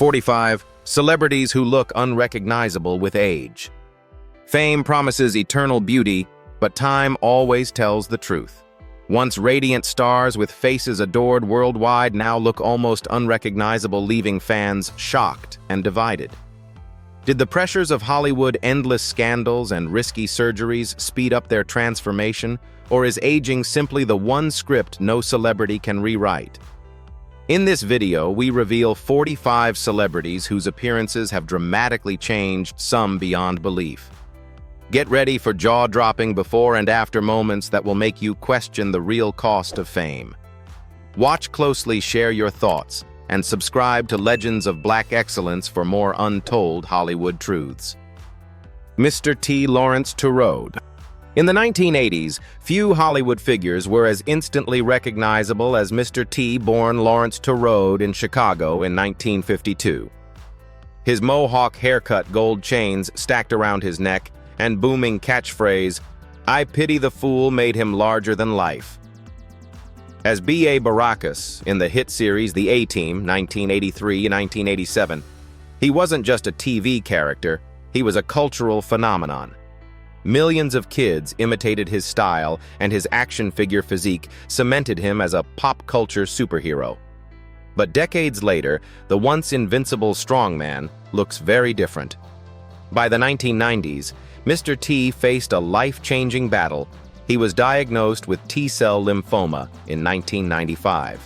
45. Celebrities who look unrecognizable with age. Fame promises eternal beauty, but time always tells the truth. Once radiant stars with faces adored worldwide now look almost unrecognizable, leaving fans shocked and divided. Did the pressures of Hollywood, endless scandals, and risky surgeries speed up their transformation, or is aging simply the one script no celebrity can rewrite? In this video, we reveal 45 celebrities whose appearances have dramatically changed, some beyond belief. Get ready for jaw-dropping before and after moments that will make you question the real cost of fame. Watch closely, share your thoughts, and subscribe to Legends of Black Excellence for more untold Hollywood truths. Mr. T. Lawrence Turode. In the 1980s, few Hollywood figures were as instantly recognizable as Mr. T, born Lawrence Turode in Chicago in 1952. His mohawk haircut, gold chains stacked around his neck, and booming catchphrase, "I pity the fool," made him larger than life. As B.A. Baracus in the hit series The A-Team, 1983-1987, he wasn't just a TV character, he was a cultural phenomenon. Millions of kids imitated his style, and his action figure physique cemented him as a pop culture superhero. But decades later, the once invincible strongman looks very different. By the 1990s, Mr. T faced a life-changing battle. He was diagnosed with T-cell lymphoma in 1995.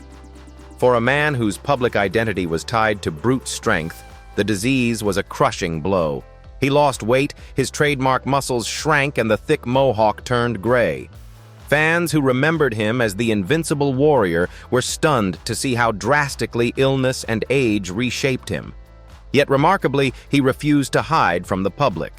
For a man whose public identity was tied to brute strength, the disease was a crushing blow. He lost weight, his trademark muscles shrank, and the thick mohawk turned gray. Fans who remembered him as the invincible warrior were stunned to see how drastically illness and age reshaped him. Yet remarkably, he refused to hide from the public.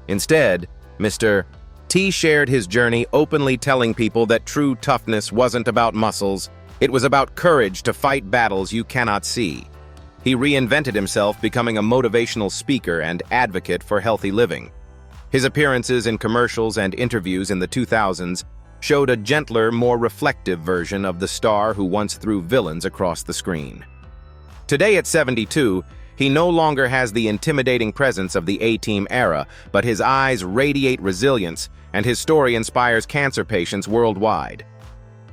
Instead, Mr. T shared his journey, openly telling people that true toughness wasn't about muscles, it was about courage to fight battles you cannot see. He reinvented himself, becoming a motivational speaker and advocate for healthy living. His appearances in commercials and interviews in the 2000s showed a gentler, more reflective version of the star who once threw villains across the screen. Today at 72, he no longer has the intimidating presence of the A-Team era, but his eyes radiate resilience, and his story inspires cancer patients worldwide.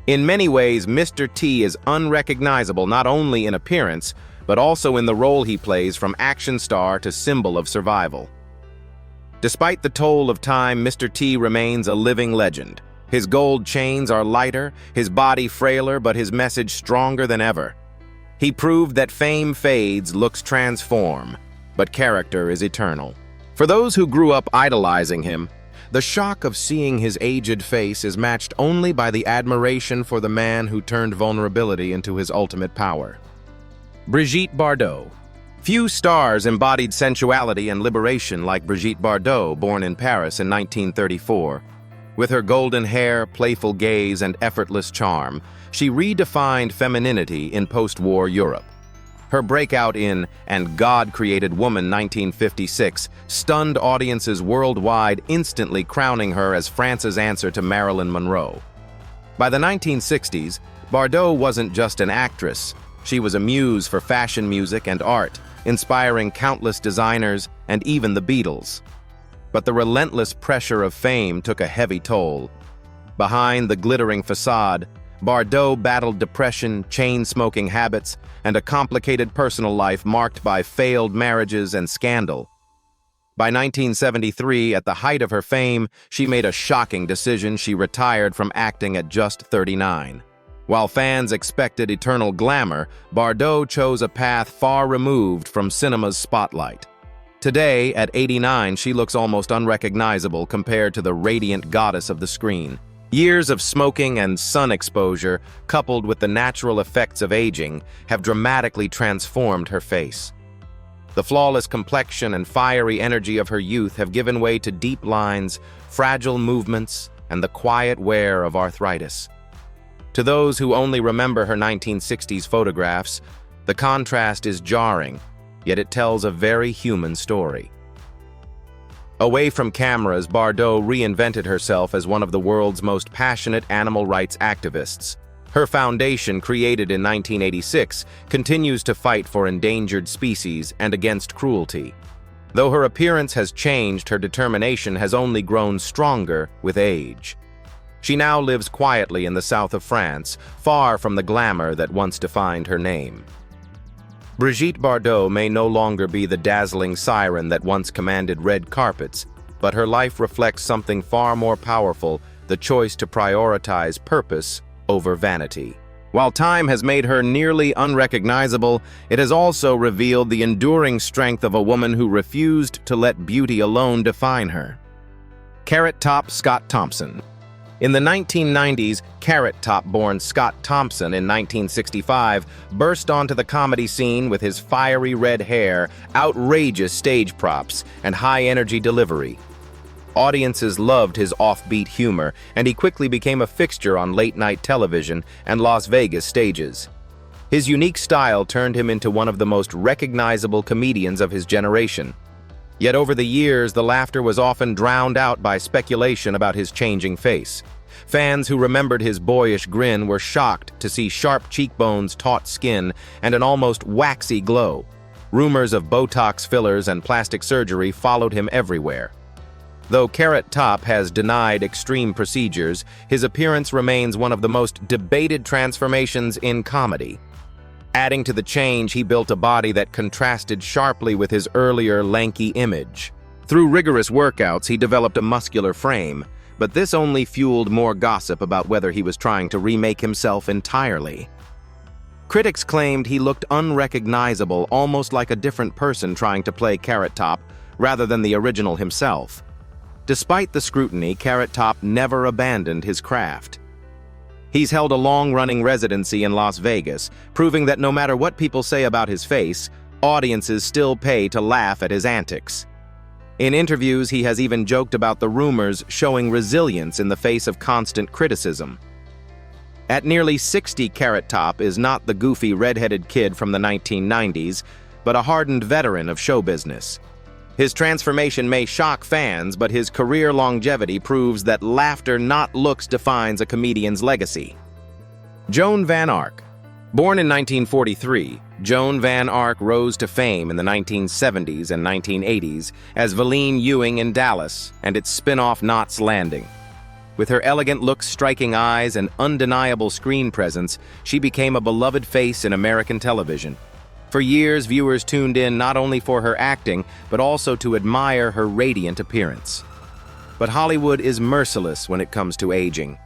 In many ways, Mr. T is unrecognizable not only in appearance, but also in the role he plays, from action star to symbol of survival. Despite the toll of time, Mr. T remains a living legend. His gold chains are lighter, his body frailer, but his message stronger than ever. He proved that fame fades, looks transform, but character is eternal. For those who grew up idolizing him, the shock of seeing his aged face is matched only by the admiration for the man who turned vulnerability into his ultimate power. Brigitte Bardot. Few stars embodied sensuality and liberation like Brigitte Bardot, born in Paris in 1934. With her golden hair, playful gaze, and effortless charm, she redefined femininity in post-war Europe. Her breakout in And God Created Woman 1956 stunned audiences worldwide, instantly crowning her as France's answer to Marilyn Monroe. By the 1960s, Bardot wasn't just an actress. She was a muse for fashion, music, and art, inspiring countless designers and even the Beatles. But the relentless pressure of fame took a heavy toll. Behind the glittering facade, Bardot battled depression, chain-smoking habits, and a complicated personal life marked by failed marriages and scandal. By 1973, at the height of her fame, she made a shocking decision. She retired from acting at just 39. While fans expected eternal glamour, Bardot chose a path far removed from cinema's spotlight. Today, at 89, she looks almost unrecognizable compared to the radiant goddess of the screen. Years of smoking and sun exposure, coupled with the natural effects of aging, have dramatically transformed her face. The flawless complexion and fiery energy of her youth have given way to deep lines, fragile movements, and the quiet wear of arthritis. To those who only remember her 1960s photographs, the contrast is jarring, yet it tells a very human story. Away from cameras, Bardot reinvented herself as one of the world's most passionate animal rights activists. Her foundation, created in 1986, continues to fight for endangered species and against cruelty. Though her appearance has changed, her determination has only grown stronger with age. She now lives quietly in the south of France, far from the glamour that once defined her name. Brigitte Bardot may no longer be the dazzling siren that once commanded red carpets, but her life reflects something far more powerful: the choice to prioritize purpose over vanity. While time has made her nearly unrecognizable, it has also revealed the enduring strength of a woman who refused to let beauty alone define her. Carrot Top Scott Thompson. In the 1990s, Carrot Top-born Scott Thompson in 1965 burst onto the comedy scene with his fiery red hair, outrageous stage props, and high-energy delivery. Audiences loved his offbeat humor, and he quickly became a fixture on late-night television and Las Vegas stages. His unique style turned him into one of the most recognizable comedians of his generation. Yet over the years, the laughter was often drowned out by speculation about his changing face. Fans who remembered his boyish grin were shocked to see sharp cheekbones, taut skin, and an almost waxy glow. Rumors of Botox fillers and plastic surgery followed him everywhere. Though Carrot Top has denied extreme procedures, his appearance remains one of the most debated transformations in comedy. Adding to the change, he built a body that contrasted sharply with his earlier lanky image. Through rigorous workouts, he developed a muscular frame, but this only fueled more gossip about whether he was trying to remake himself entirely. Critics claimed he looked unrecognizable, almost like a different person trying to play Carrot Top rather than the original himself. Despite the scrutiny, Carrot Top never abandoned his craft. He's held a long-running residency in Las Vegas, proving that no matter what people say about his face, audiences still pay to laugh at his antics. In interviews, he has even joked about the rumors, showing resilience in the face of constant criticism. At nearly 60, Carrot Top is not the goofy red-headed kid from the 1990s, but a hardened veteran of show business. His transformation may shock fans, but his career longevity proves that laughter, not looks, defines a comedian's legacy. Joan Van Ark. Born in 1943, Joan Van Ark rose to fame in the 1970s and 1980s as Valine Ewing in Dallas and its spin-off Knots Landing. With her elegant looks, striking eyes, and undeniable screen presence, she became a beloved face in American television. For years, viewers tuned in not only for her acting, but also to admire her radiant appearance. But Hollywood is merciless when it comes to aging.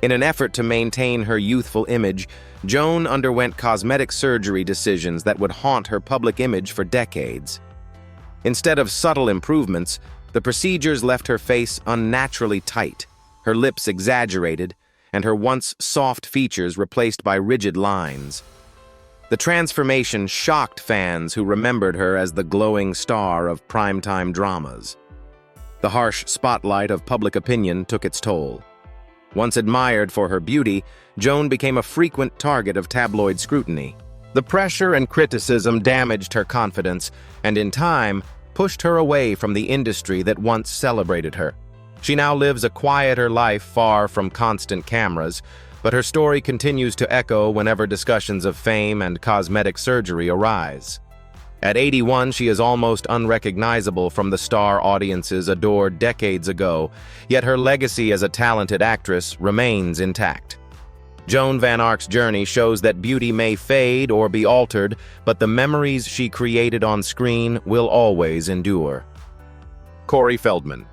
In an effort to maintain her youthful image, Joan underwent cosmetic surgery decisions that would haunt her public image for decades. Instead of subtle improvements, the procedures left her face unnaturally tight, her lips exaggerated, and her once soft features replaced by rigid lines. The transformation shocked fans who remembered her as the glowing star of primetime dramas. The harsh spotlight of public opinion took its toll. Once admired for her beauty, Joan became a frequent target of tabloid scrutiny. The pressure and criticism damaged her confidence, and in time, pushed her away from the industry that once celebrated her. She now lives a quieter life far from constant cameras, but her story continues to echo whenever discussions of fame and cosmetic surgery arise. At 81, she is almost unrecognizable from the star audiences adored decades ago, yet her legacy as a talented actress remains intact. Joan Van Ark's journey shows that beauty may fade or be altered, but the memories she created on screen will always endure. Corey Feldman.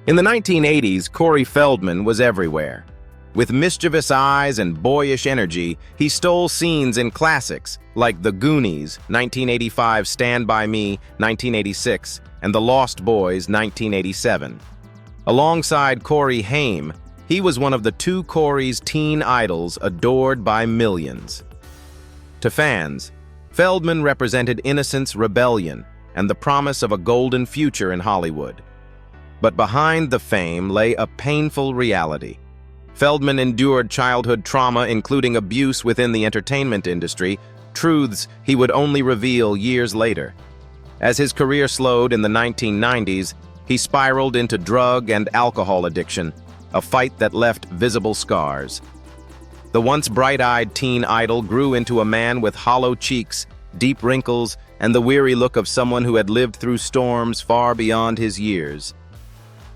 In the 1980s, Corey Feldman was everywhere. With mischievous eyes and boyish energy, he stole scenes in classics like The Goonies, 1985, Stand By Me, 1986, and The Lost Boys, 1987. Alongside Corey Haim, he was one of the two Corey's teen idols adored by millions. To fans, Feldman represented innocence, rebellion, and the promise of a golden future in Hollywood. But behind the fame lay a painful reality. Feldman endured childhood trauma, including abuse within the entertainment industry, truths he would only reveal years later. As his career slowed in the 1990s, he spiraled into drug and alcohol addiction, a fight that left visible scars. The once bright-eyed teen idol grew into a man with hollow cheeks, deep wrinkles, and the weary look of someone who had lived through storms far beyond his years.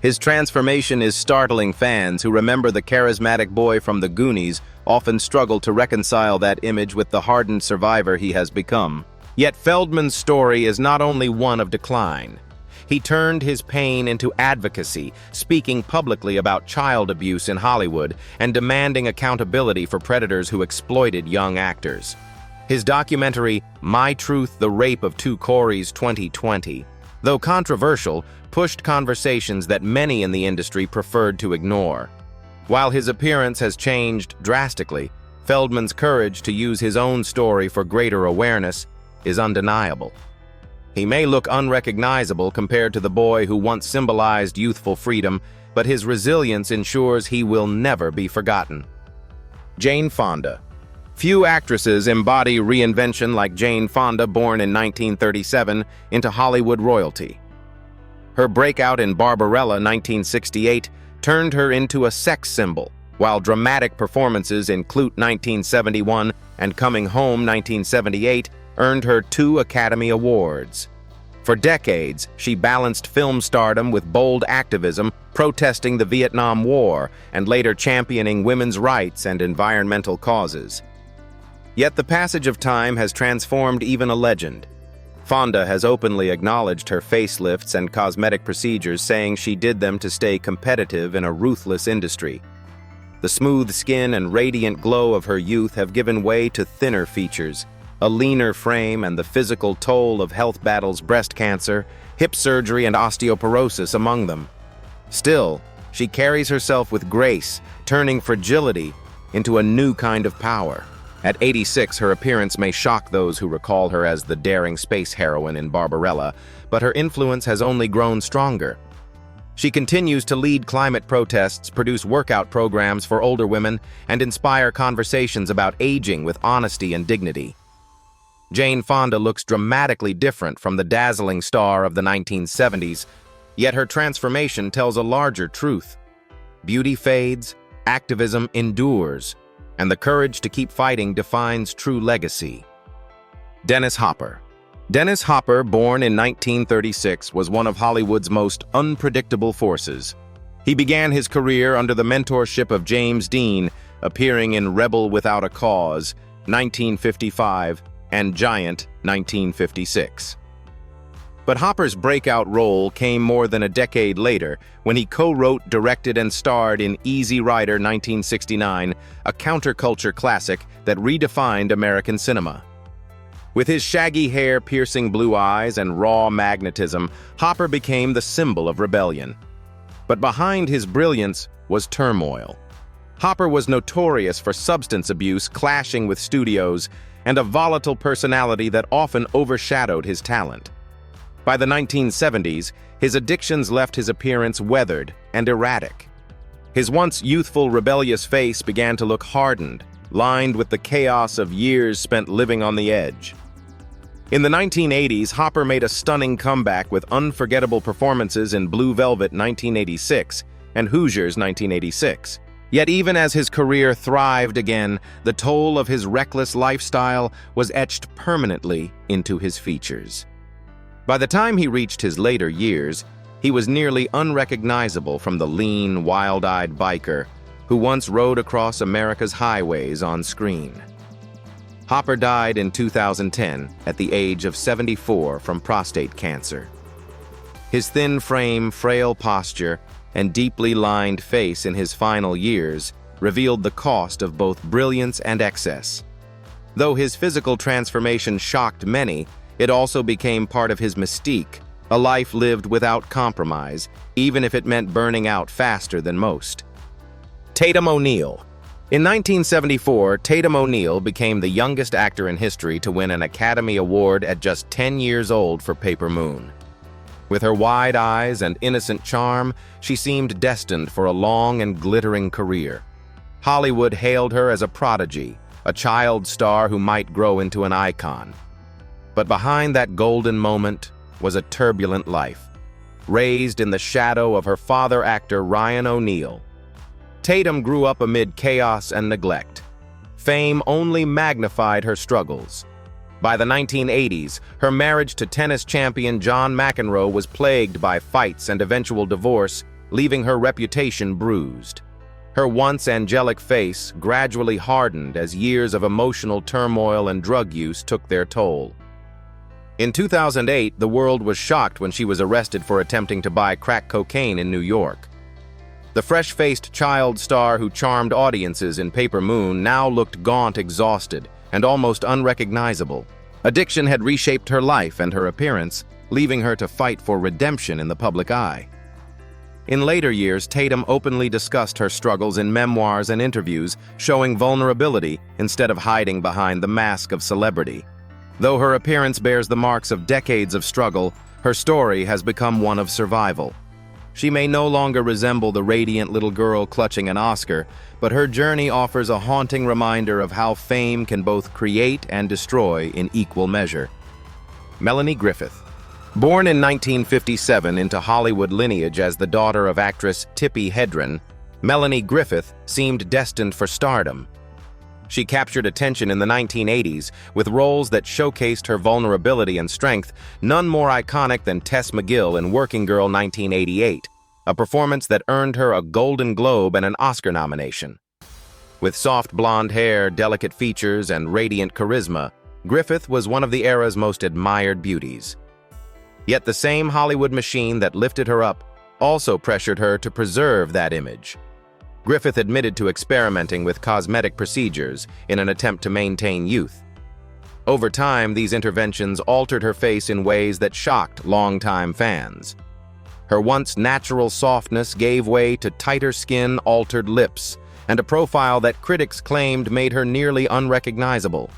His transformation is startling. Fans who remember the charismatic boy from the Goonies often struggle to reconcile that image with the hardened survivor he has become. Yet Feldman's story is not only one of decline. He turned his pain into advocacy, speaking publicly about child abuse in Hollywood and demanding accountability for predators who exploited young actors. His documentary, My Truth: The Rape of Two Coreys 2020, though controversial, pushed conversations that many in the industry preferred to ignore. While his appearance has changed drastically, Feldman's courage to use his own story for greater awareness is undeniable. He may look unrecognizable compared to the boy who once symbolized youthful freedom, but his resilience ensures he will never be forgotten. Jane Fonda. Few actresses embody reinvention like Jane Fonda, born in 1937 into Hollywood royalty. Her breakout in Barbarella 1968 turned her into a sex symbol, while dramatic performances in Clute 1971 and Coming Home 1978 earned her 2 Academy Awards. For decades, she balanced film stardom with bold activism, protesting the Vietnam War and later championing women's rights and environmental causes. Yet the passage of time has transformed even a legend. Fonda has openly acknowledged her facelifts and cosmetic procedures, saying she did them to stay competitive in a ruthless industry. The smooth skin and radiant glow of her youth have given way to thinner features, a leaner frame, and the physical toll of health battles: breast cancer, hip surgery, and osteoporosis among them. Still, she carries herself with grace, turning fragility into a new kind of power. At 86, her appearance may shock those who recall her as the daring space heroine in Barbarella, but her influence has only grown stronger. She continues to lead climate protests, produce workout programs for older women, and inspire conversations about aging with honesty and dignity. Jane Fonda looks dramatically different from the dazzling star of the 1970s, yet her transformation tells a larger truth. Beauty fades, activism endures, and the courage to keep fighting defines true legacy. Dennis Hopper. Dennis Hopper, born in 1936, was one of Hollywood's most unpredictable forces. He began his career under the mentorship of James Dean, appearing in Rebel Without a Cause, 1955, and Giant, 1956. But Hopper's breakout role came more than a decade later when he co-wrote, directed, and starred in Easy Rider 1969, a counterculture classic that redefined American cinema. With his shaggy hair, piercing blue eyes, and raw magnetism, Hopper became the symbol of rebellion. But behind his brilliance was turmoil. Hopper was notorious for substance abuse, clashing with studios, and a volatile personality that often overshadowed his talent. By the 1970s, his addictions left his appearance weathered and erratic. His once youthful, rebellious face began to look hardened, lined with the chaos of years spent living on the edge. In the 1980s, Hopper made a stunning comeback with unforgettable performances in Blue Velvet 1986 and Hoosiers 1986. Yet even as his career thrived again, the toll of his reckless lifestyle was etched permanently into his features. By the time he reached his later years, he was nearly unrecognizable from the lean, wild-eyed biker who once rode across America's highways on screen. Hopper died in 2010 at the age of 74 from prostate cancer. His thin frame, frail posture, and deeply lined face in his final years revealed the cost of both brilliance and excess. Though his physical transformation shocked many, it also became part of his mystique, a life lived without compromise, even if it meant burning out faster than most. Tatum O'Neal. In 1974, Tatum O'Neal became the youngest actor in history to win an Academy Award at just 10 years old for Paper Moon. With her wide eyes and innocent charm, she seemed destined for a long and glittering career. Hollywood hailed her as a prodigy, a child star who might grow into an icon. But behind that golden moment was a turbulent life, raised in the shadow of her father, actor Ryan O'Neal. Tatum grew up amid chaos and neglect. fame only magnified her struggles. By the 1980s, her marriage to tennis champion John McEnroe was plagued by fights and eventual divorce, leaving her reputation bruised. Her once angelic face gradually hardened as years of emotional turmoil and drug use took their toll. In 2008, the world was shocked when she was arrested for attempting to buy crack cocaine in New York. The fresh-faced child star who charmed audiences in Paper Moon now looked gaunt, exhausted, and almost unrecognizable. Addiction had reshaped her life and her appearance, leaving her to fight for redemption in the public eye. In later years, Tatum openly discussed her struggles in memoirs and interviews, showing vulnerability instead of hiding behind the mask of celebrity. Though her appearance bears the marks of decades of struggle, her story has become one of survival. She may no longer resemble the radiant little girl clutching an Oscar, but her journey offers a haunting reminder of how fame can both create and destroy in equal measure. Melanie Griffith. Born in 1957 into Hollywood lineage as the daughter of actress Tippi Hedren, Melanie Griffith seemed destined for stardom. She captured attention in the 1980s with roles that showcased her vulnerability and strength, none more iconic than Tess McGill in Working Girl 1988, a performance that earned her a Golden Globe and an Oscar nomination. With soft blonde hair, delicate features, and radiant charisma, Griffith was one of the era's most admired beauties. Yet the same Hollywood machine that lifted her up also pressured her to preserve that image. Griffith admitted to experimenting with cosmetic procedures in an attempt to maintain youth. Over time, these interventions altered her face in ways that shocked longtime fans. Her once natural softness gave way to tighter skin, altered lips, and a profile that critics claimed made her nearly unrecognizable.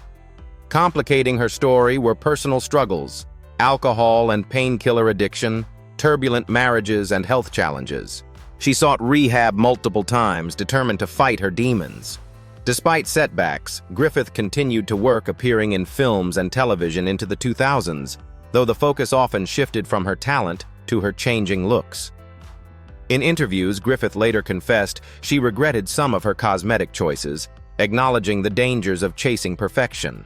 Complicating her story were personal struggles, alcohol and painkiller addiction, turbulent marriages, and health challenges. She sought rehab multiple times, determined to fight her demons. Despite setbacks, Griffith continued to work, appearing in films and television into the 2000s, though the focus often shifted from her talent to her changing looks. In interviews, Griffith later confessed she regretted some of her cosmetic choices, acknowledging the dangers of chasing perfection.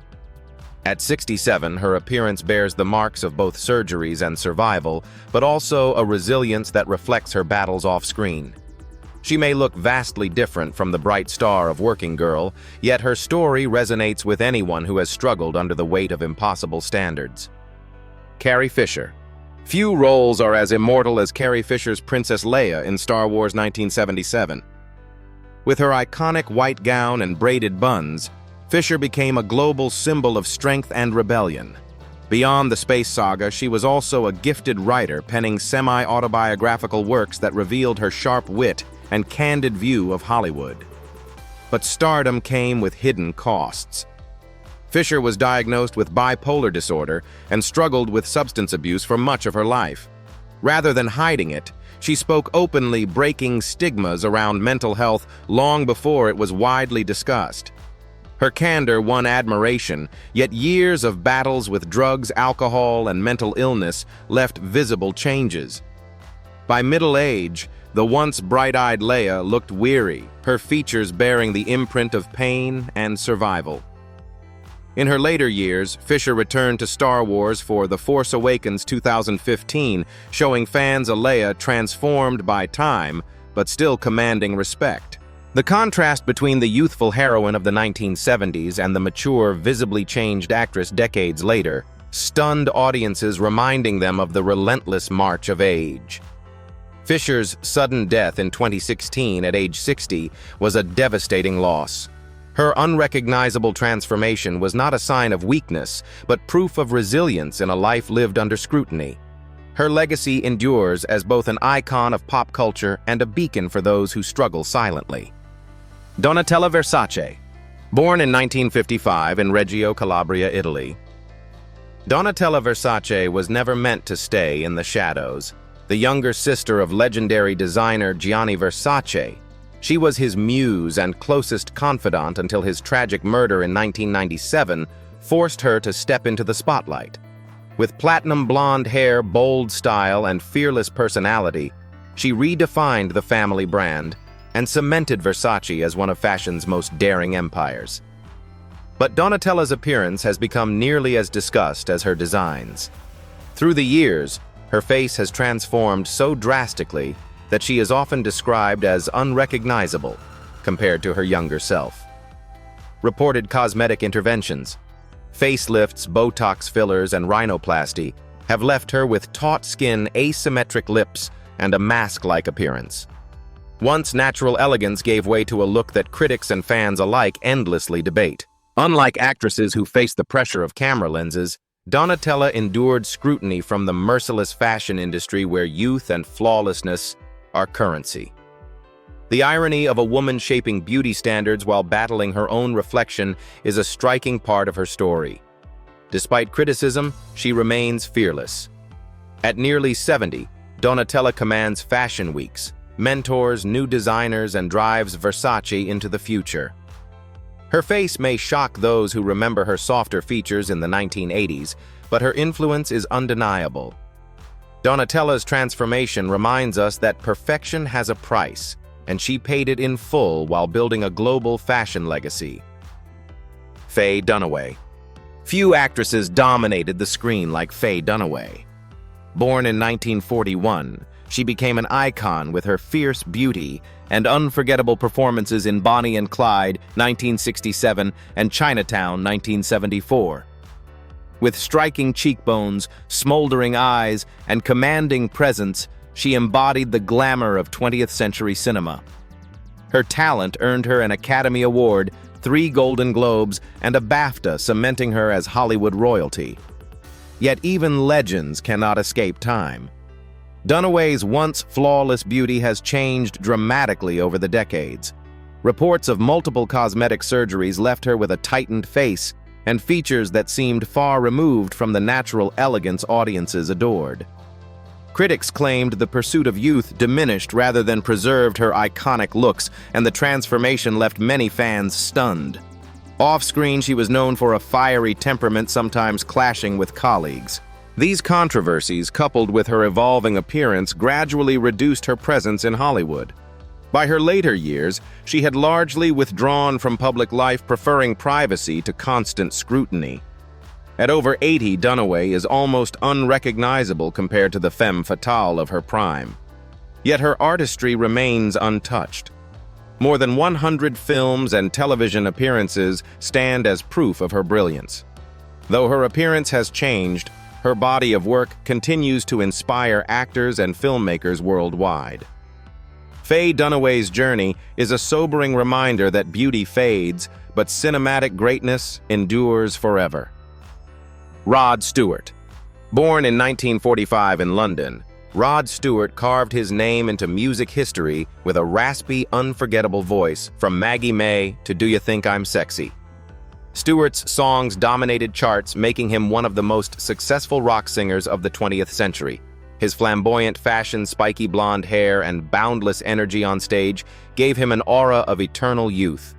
At 67, her appearance bears the marks of both surgeries and survival, but also a resilience that reflects her battles off-screen. She may look vastly different from the bright star of Working Girl, yet her story resonates with anyone who has struggled under the weight of impossible standards. Carrie Fisher. Few roles are as immortal as Carrie Fisher's Princess Leia in Star Wars 1977. With her iconic white gown and braided buns, Fisher became a global symbol of strength and rebellion. Beyond the space saga, she was also a gifted writer, penning semi-autobiographical works that revealed her sharp wit and candid view of Hollywood. But stardom came with hidden costs. Fisher was diagnosed with bipolar disorder and struggled with substance abuse for much of her life. Rather than hiding it, she spoke openly, breaking stigmas around mental health long before it was widely discussed. Her candor won admiration, yet years of battles with drugs, alcohol, and mental illness left visible changes. By middle age, the once bright-eyed Leia looked weary, her features bearing the imprint of pain and survival. In her later years, Fisher returned to Star Wars for The Force Awakens 2015, showing fans a Leia transformed by time, but still commanding respect. The contrast between the youthful heroine of the 1970s and the mature, visibly changed actress decades later stunned audiences, reminding them of the relentless march of age. Fisher's sudden death in 2016 at age 60 was a devastating loss. Her unrecognizable transformation was not a sign of weakness, but proof of resilience in a life lived under scrutiny. Her legacy endures as both an icon of pop culture and a beacon for those who struggle silently. Donatella Versace. Born in 1955 in Reggio Calabria, Italy, Donatella Versace was never meant to stay in the shadows. The younger sister of legendary designer Gianni Versace, she was his muse and closest confidant until his tragic murder in 1997 forced her to step into the spotlight. With platinum blonde hair, bold style, and fearless personality, she redefined the family brand and cemented Versace as one of fashion's most daring empires. But Donatella's appearance has become nearly as discussed as her designs. Through the years, her face has transformed so drastically that she is often described as unrecognizable compared to her younger self. Reported cosmetic interventions, facelifts, Botox fillers, and rhinoplasty have left her with taut skin, asymmetric lips, and a mask-like appearance. Once natural elegance gave way to a look that critics and fans alike endlessly debate. Unlike actresses who face the pressure of camera lenses, Donatella endured scrutiny from the merciless fashion industry where youth and flawlessness are currency. The irony of a woman shaping beauty standards while battling her own reflection is a striking part of her story. Despite criticism, she remains fearless. At nearly 70, Donatella commands fashion weeks, mentors new designers, and drives Versace into the future. Her face may shock those who remember her softer features in the 1980s, but her influence is undeniable. Donatella's transformation reminds us that perfection has a price, and she paid it in full while building a global fashion legacy. Faye Dunaway. Few actresses dominated the screen like Faye Dunaway. Born in 1941, she became an icon with her fierce beauty and unforgettable performances in Bonnie and Clyde, 1967, and Chinatown, 1974. With striking cheekbones, smoldering eyes, and commanding presence, she embodied the glamour of 20th century cinema. Her talent earned her an Academy Award, 3 Golden Globes, and a BAFTA, cementing her as Hollywood royalty. Yet even legends cannot escape time. Dunaway's once flawless beauty has changed dramatically over the decades. Reports of multiple cosmetic surgeries left her with a tightened face and features that seemed far removed from the natural elegance audiences adored. Critics claimed the pursuit of youth diminished rather than preserved her iconic looks, and the transformation left many fans stunned. Off-screen, she was known for a fiery temperament, sometimes clashing with colleagues. These controversies, coupled with her evolving appearance, gradually reduced her presence in Hollywood. By her later years, she had largely withdrawn from public life, preferring privacy to constant scrutiny. At over 80, Dunaway is almost unrecognizable compared to the femme fatale of her prime. Yet her artistry remains untouched. More than 100 films and television appearances stand as proof of her brilliance. Though her appearance has changed, her body of work continues to inspire actors and filmmakers worldwide. Faye Dunaway's journey is a sobering reminder that beauty fades, but cinematic greatness endures forever. Rod Stewart. Born in 1945 in London, Rod Stewart carved his name into music history with a raspy, unforgettable voice, from Maggie May to Do You Think I'm Sexy. Stewart's songs dominated charts, making him one of the most successful rock singers of the 20th century. His flamboyant fashion, spiky blonde hair, and boundless energy on stage gave him an aura of eternal youth.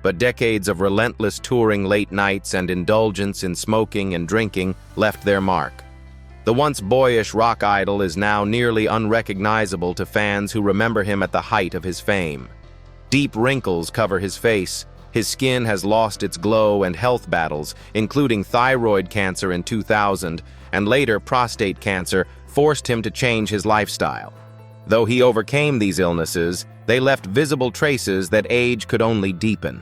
But decades of relentless touring, late nights, and indulgence in smoking and drinking left their mark. The once boyish rock idol is now nearly unrecognizable to fans who remember him at the height of his fame. Deep wrinkles cover his face. His skin has lost its glow, and health battles, including thyroid cancer in 2000 and later prostate cancer, forced him to change his lifestyle. Though he overcame these illnesses, they left visible traces that age could only deepen.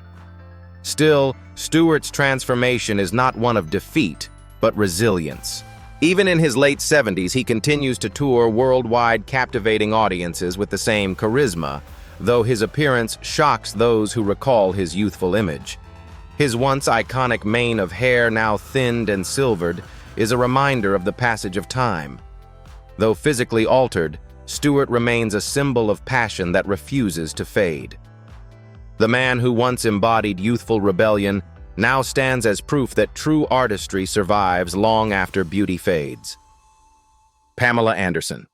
Still, Stewart's transformation is not one of defeat, but resilience. Even in his late 70s, he continues to tour worldwide, captivating audiences with the same charisma, though his appearance shocks those who recall his youthful image. His once iconic mane of hair, now thinned and silvered, is a reminder of the passage of time. Though physically altered, Stewart remains a symbol of passion that refuses to fade. The man who once embodied youthful rebellion now stands as proof that true artistry survives long after beauty fades. Pamela Anderson.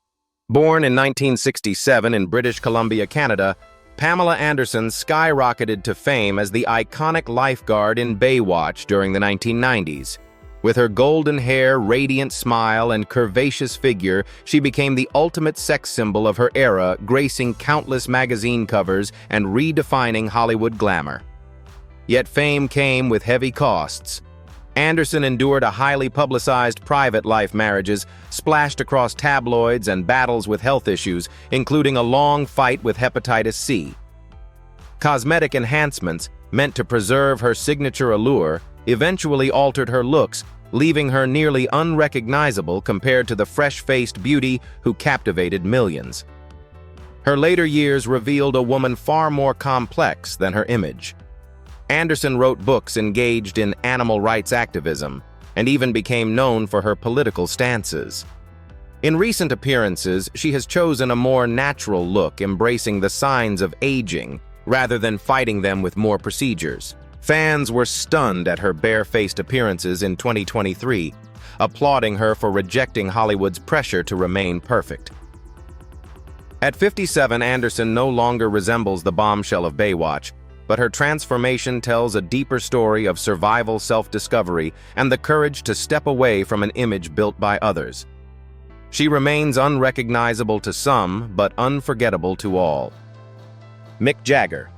Born in 1967 in British Columbia, Canada, Pamela Anderson skyrocketed to fame as the iconic lifeguard in Baywatch during the 1990s. With her golden hair, radiant smile, and curvaceous figure, she became the ultimate sex symbol of her era, gracing countless magazine covers and redefining Hollywood glamour. Yet fame came with heavy costs. Anderson endured a highly publicized private life, marriages splashed across tabloids, and battles with health issues, including a long fight with hepatitis C. Cosmetic enhancements, meant to preserve her signature allure, eventually altered her looks, leaving her nearly unrecognizable compared to the fresh-faced beauty who captivated millions. Her later years revealed a woman far more complex than her image. Anderson wrote books engaged in animal rights activism, and even became known for her political stances. In recent appearances, she has chosen a more natural look, embracing the signs of aging rather than fighting them with more procedures. Fans were stunned at her bare-faced appearances in 2023, applauding her for rejecting Hollywood's pressure to remain perfect. At 57, Anderson no longer resembles the bombshell of Baywatch, but her transformation tells a deeper story of survival, self-discovery, and the courage to step away from an image built by others. She remains unrecognizable to some, but unforgettable to all. Mick Jagger.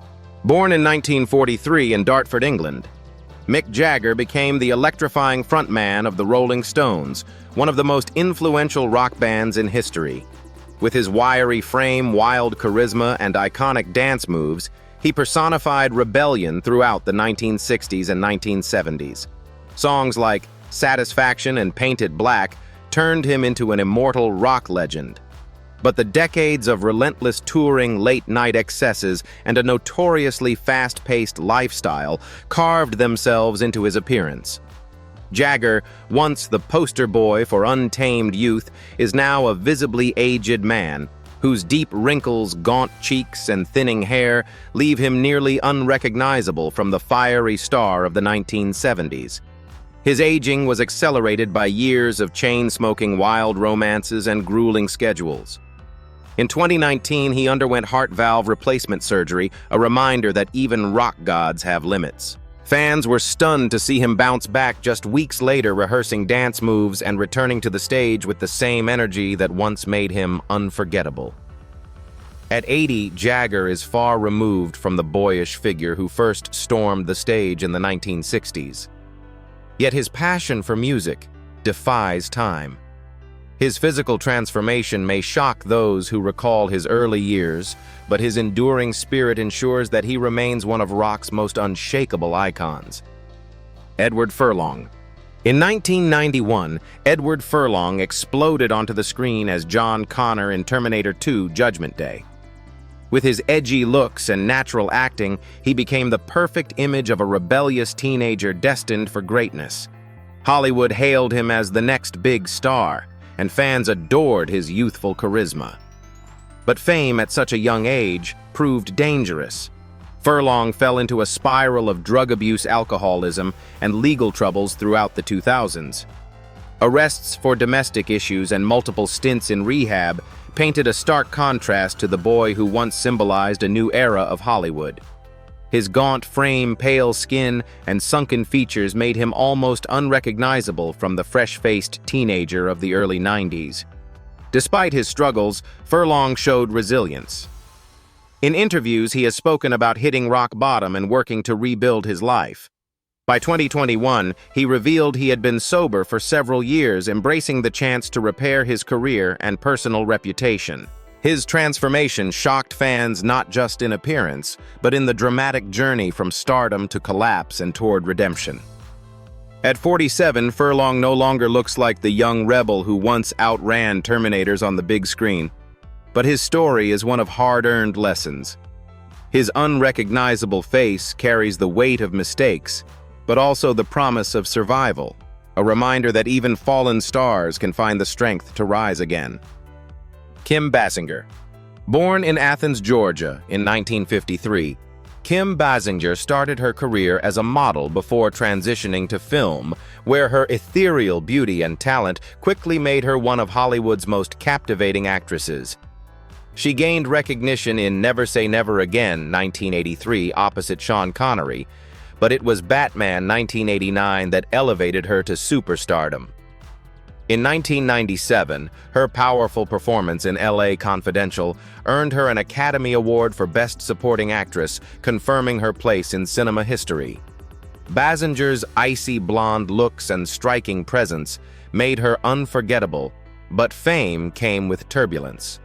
Born in 1943 in Dartford, England, Mick Jagger became the electrifying frontman of the Rolling Stones, one of the most influential rock bands in history. With his wiry frame, wild charisma, and iconic dance moves, he personified rebellion throughout the 1960s and 1970s. Songs like Satisfaction and Painted Black turned him into an immortal rock legend. But the decades of relentless touring, late-night excesses, and a notoriously fast-paced lifestyle carved themselves into his appearance. Jagger, once the poster boy for untamed youth, is now a visibly aged man, whose deep wrinkles, gaunt cheeks, and thinning hair leave him nearly unrecognizable from the fiery star of the 1970s. His aging was accelerated by years of chain-smoking wild romances and grueling schedules. In 2019, he underwent heart valve replacement surgery, a reminder that even rock gods have limits. Fans were stunned to see him bounce back just weeks later, rehearsing dance moves and returning to the stage with the same energy that once made him unforgettable. At 80, Jagger is far removed from the boyish figure who first stormed the stage in the 1960s. Yet his passion for music defies time. His physical transformation may shock those who recall his early years, but his enduring spirit ensures that he remains one of rock's most unshakable icons. Edward Furlong. In 1991, Edward Furlong exploded onto the screen as John Connor in Terminator 2: Judgment Day. With his edgy looks and natural acting, he became the perfect image of a rebellious teenager destined for greatness. Hollywood hailed him as the next big star, and fans adored his youthful charisma. But fame at such a young age proved dangerous. Furlong fell into a spiral of drug abuse, alcoholism, and legal troubles throughout the 2000s. Arrests for domestic issues and multiple stints in rehab painted a stark contrast to the boy who once symbolized a new era of Hollywood. His gaunt frame, pale skin, and sunken features made him almost unrecognizable from the fresh-faced teenager of the early 90s. Despite his struggles, Furlong showed resilience. In interviews, he has spoken about hitting rock bottom and working to rebuild his life. By 2021, he revealed he had been sober for several years, embracing the chance to repair his career and personal reputation. His transformation shocked fans not just in appearance, but in the dramatic journey from stardom to collapse and toward redemption. At 47, Furlong no longer looks like the young rebel who once outran Terminators on the big screen, but his story is one of hard-earned lessons. His unrecognizable face carries the weight of mistakes, but also the promise of survival, a reminder that even fallen stars can find the strength to rise again. Kim Basinger. Born in Athens, Georgia in 1953, Kim Basinger started her career as a model before transitioning to film, where her ethereal beauty and talent quickly made her one of Hollywood's most captivating actresses. She gained recognition in Never Say Never Again, 1983, opposite Sean Connery, but it was Batman 1989 that elevated her to superstardom. In 1997, her powerful performance in L.A. Confidential earned her an Academy Award for Best Supporting Actress, confirming her place in cinema history. Basinger's icy blonde looks and striking presence made her unforgettable, but fame came with turbulence.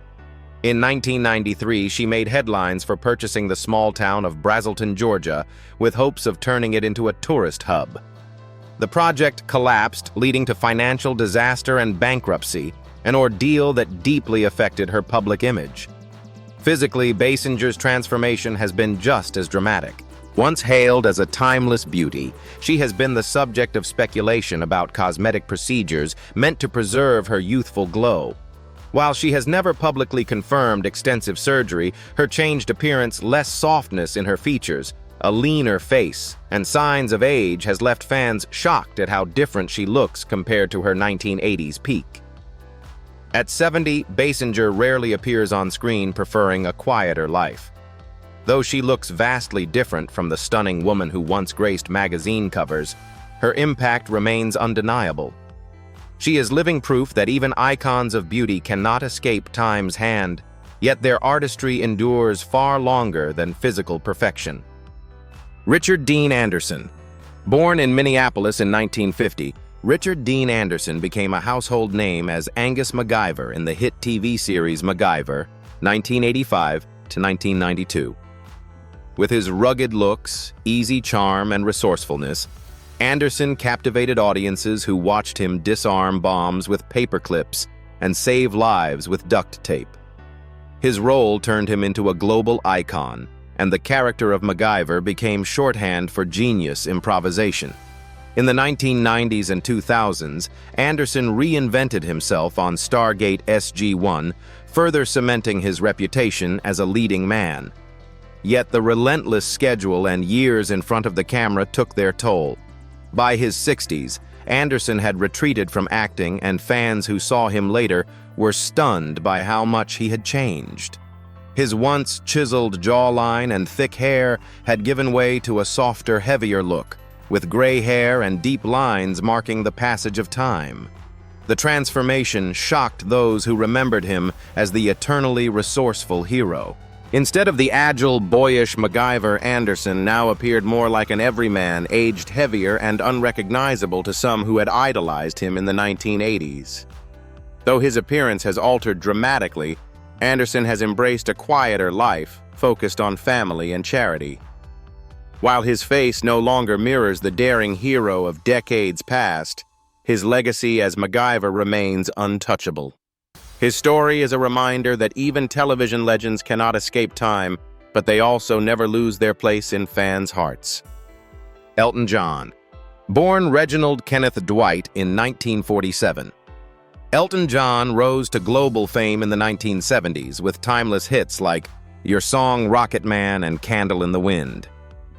In 1993, she made headlines for purchasing the small town of Brazelton, Georgia, with hopes of turning it into a tourist hub. The project collapsed, leading to financial disaster and bankruptcy, an ordeal that deeply affected her public image. Physically, Basinger's transformation has been just as dramatic. Once hailed as a timeless beauty, she has been the subject of speculation about cosmetic procedures meant to preserve her youthful glow. While she has never publicly confirmed extensive surgery, her changed appearance, less softness in her features, a leaner face, and signs of age has left fans shocked at how different she looks compared to her 1980s peak. At 70, Basinger rarely appears on screen, preferring a quieter life. Though she looks vastly different from the stunning woman who once graced magazine covers, her impact remains undeniable. She is living proof that even icons of beauty cannot escape time's hand, yet their artistry endures far longer than physical perfection. Richard Dean Anderson. Born in Minneapolis in 1950, Richard Dean Anderson became a household name as Angus MacGyver in the hit TV series MacGyver, 1985 to 1992. With his rugged looks, easy charm, and resourcefulness, Anderson captivated audiences who watched him disarm bombs with paper clips and save lives with duct tape. His role turned him into a global icon, and the character of MacGyver became shorthand for genius improvisation. In the 1990s and 2000s, Anderson reinvented himself on Stargate SG-1, further cementing his reputation as a leading man. Yet the relentless schedule and years in front of the camera took their toll. By his 60s, Anderson had retreated from acting, and fans who saw him later were stunned by how much he had changed. His once chiseled jawline and thick hair had given way to a softer, heavier look, with gray hair and deep lines marking the passage of time. The transformation shocked those who remembered him as the eternally resourceful hero. Instead of the agile, boyish MacGyver, Anderson now appeared more like an everyman, aged heavier and unrecognizable to some who had idolized him in the 1980s. Though his appearance has altered dramatically, Anderson has embraced a quieter life, focused on family and charity. While his face no longer mirrors the daring hero of decades past, his legacy as MacGyver remains untouchable. His story is a reminder that even television legends cannot escape time, but they also never lose their place in fans' hearts. Elton John. Born Reginald Kenneth Dwight in 1947. Elton John rose to global fame in the 1970s with timeless hits like Your Song, Rocket Man, and Candle in the Wind.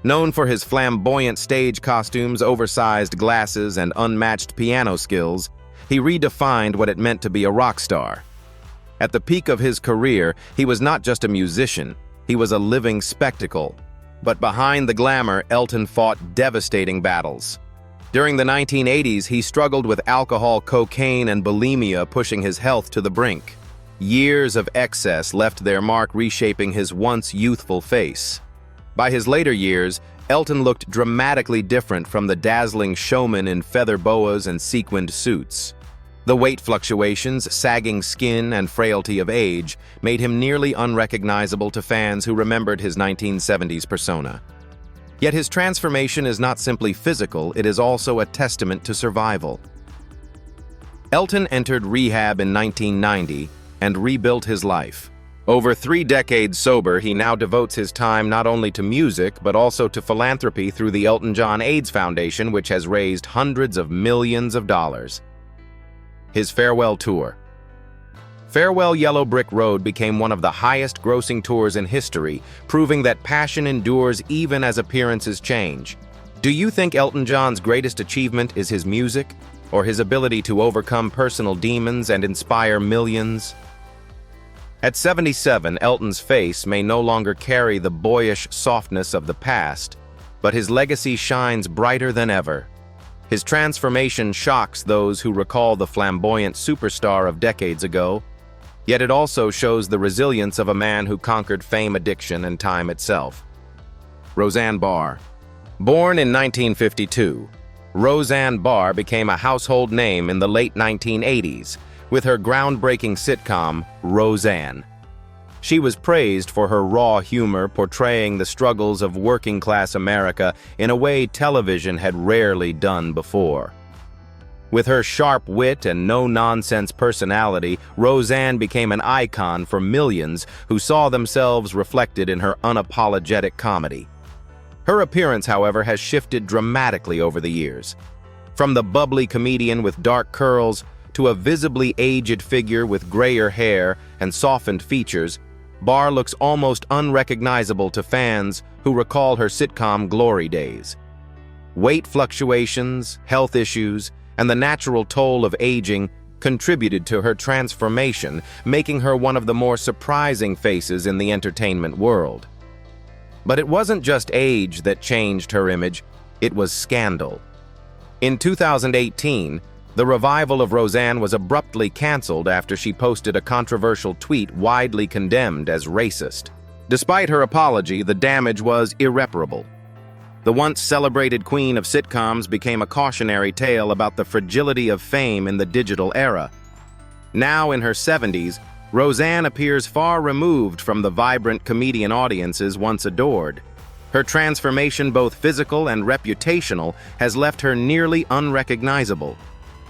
Known for his flamboyant stage costumes, oversized glasses, and unmatched piano skills, he redefined what it meant to be a rock star. At the peak of his career, he was not just a musician, he was a living spectacle. But behind the glamour, Elton fought devastating battles. During the 1980s, he struggled with alcohol, cocaine, and bulimia, pushing his health to the brink. Years of excess left their mark, reshaping his once youthful face. By his later years, Elton looked dramatically different from the dazzling showman in feather boas and sequined suits. The weight fluctuations, sagging skin, and frailty of age made him nearly unrecognizable to fans who remembered his 1970s persona. Yet his transformation is not simply physical, it is also a testament to survival. Elton entered rehab in 1990 and rebuilt his life. Over 3 decades sober, he now devotes his time not only to music, but also to philanthropy through the Elton John AIDS Foundation, which has raised hundreds of millions of dollars. His farewell tour. Farewell Yellow Brick Road became one of the highest-grossing tours in history, proving that passion endures even as appearances change. Do you think Elton John's greatest achievement is his music, or his ability to overcome personal demons and inspire millions? At 77, Elton's face may no longer carry the boyish softness of the past, but his legacy shines brighter than ever. His transformation shocks those who recall the flamboyant superstar of decades ago, yet it also shows the resilience of a man who conquered fame, addiction, and time itself. Roseanne Barr. Born in 1952, Roseanne Barr became a household name in the late 1980s with her groundbreaking sitcom, Roseanne. She was praised for her raw humor, portraying the struggles of working-class America in a way television had rarely done before. With her sharp wit and no-nonsense personality, Roseanne became an icon for millions who saw themselves reflected in her unapologetic comedy. Her appearance, however, has shifted dramatically over the years. From the bubbly comedian with dark curls to a visibly aged figure with grayer hair and softened features, Barr looks almost unrecognizable to fans who recall her sitcom glory days. Weight fluctuations, health issues, and the natural toll of aging contributed to her transformation, making her one of the more surprising faces in the entertainment world. But it wasn't just age that changed her image, it was scandal. In 2018, the revival of Roseanne was abruptly canceled after she posted a controversial tweet widely condemned as racist. Despite her apology, the damage was irreparable. The once celebrated queen of sitcoms became a cautionary tale about the fragility of fame in the digital era. Now in her 70s, Roseanne appears far removed from the vibrant comedian audiences once adored. Her transformation, both physical and reputational, has left her nearly unrecognizable.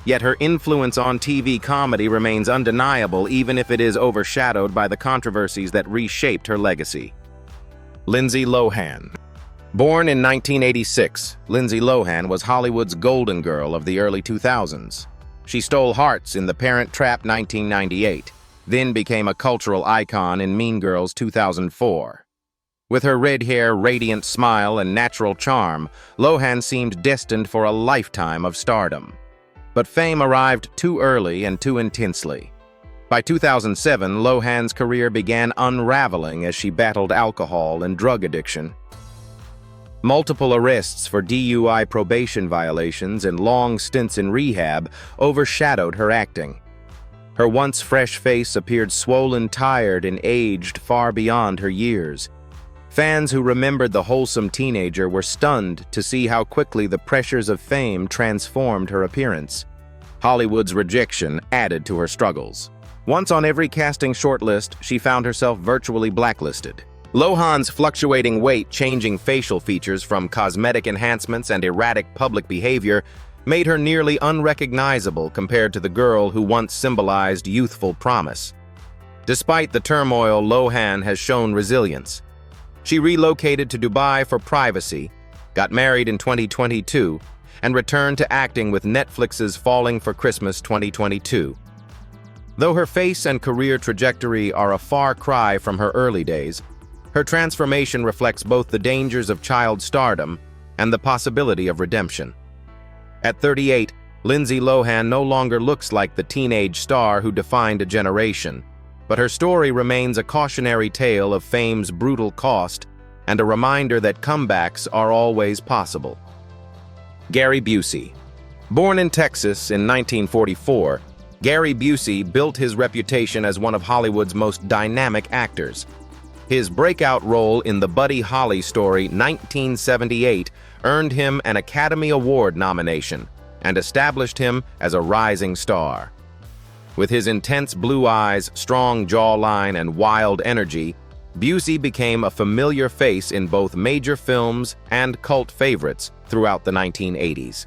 Yet her influence on TV comedy remains undeniable, even if it is overshadowed by the controversies that reshaped her legacy. Lindsay Lohan. Born in 1986, Lindsay Lohan was Hollywood's golden girl of the early 2000s. She stole hearts in The Parent Trap 1998, then became a cultural icon in Mean Girls 2004. With her red hair, radiant smile, and natural charm, Lohan seemed destined for a lifetime of stardom. But fame arrived too early and too intensely. By 2007, Lohan's career began unraveling as she battled alcohol and drug addiction. Multiple arrests for DUI probation violations and long stints in rehab overshadowed her acting. Her once fresh face appeared swollen, tired, and aged far beyond her years. Fans who remembered the wholesome teenager were stunned to see how quickly the pressures of fame transformed her appearance. Hollywood's rejection added to her struggles. Once on every casting shortlist, she found herself virtually blacklisted. Lohan's fluctuating weight, changing facial features from cosmetic enhancements and erratic public behavior made her nearly unrecognizable compared to the girl who once symbolized youthful promise. Despite the turmoil, Lohan has shown resilience. She relocated to Dubai for privacy, got married in 2022, and returned to acting with Netflix's Falling for Christmas 2022. Though her face and career trajectory are a far cry from her early days, her transformation reflects both the dangers of child stardom and the possibility of redemption. At 38, Lindsay Lohan no longer looks like the teenage star who defined a generation, but her story remains a cautionary tale of fame's brutal cost and a reminder that comebacks are always possible. Gary Busey. Born in Texas in 1944, Gary Busey built his reputation as one of Hollywood's most dynamic actors. His breakout role in the Buddy Holly story 1978 earned him an Academy Award nomination and established him as a rising star. With his intense blue eyes, strong jawline, and wild energy, Busey became a familiar face in both major films and cult favorites throughout the 1980s.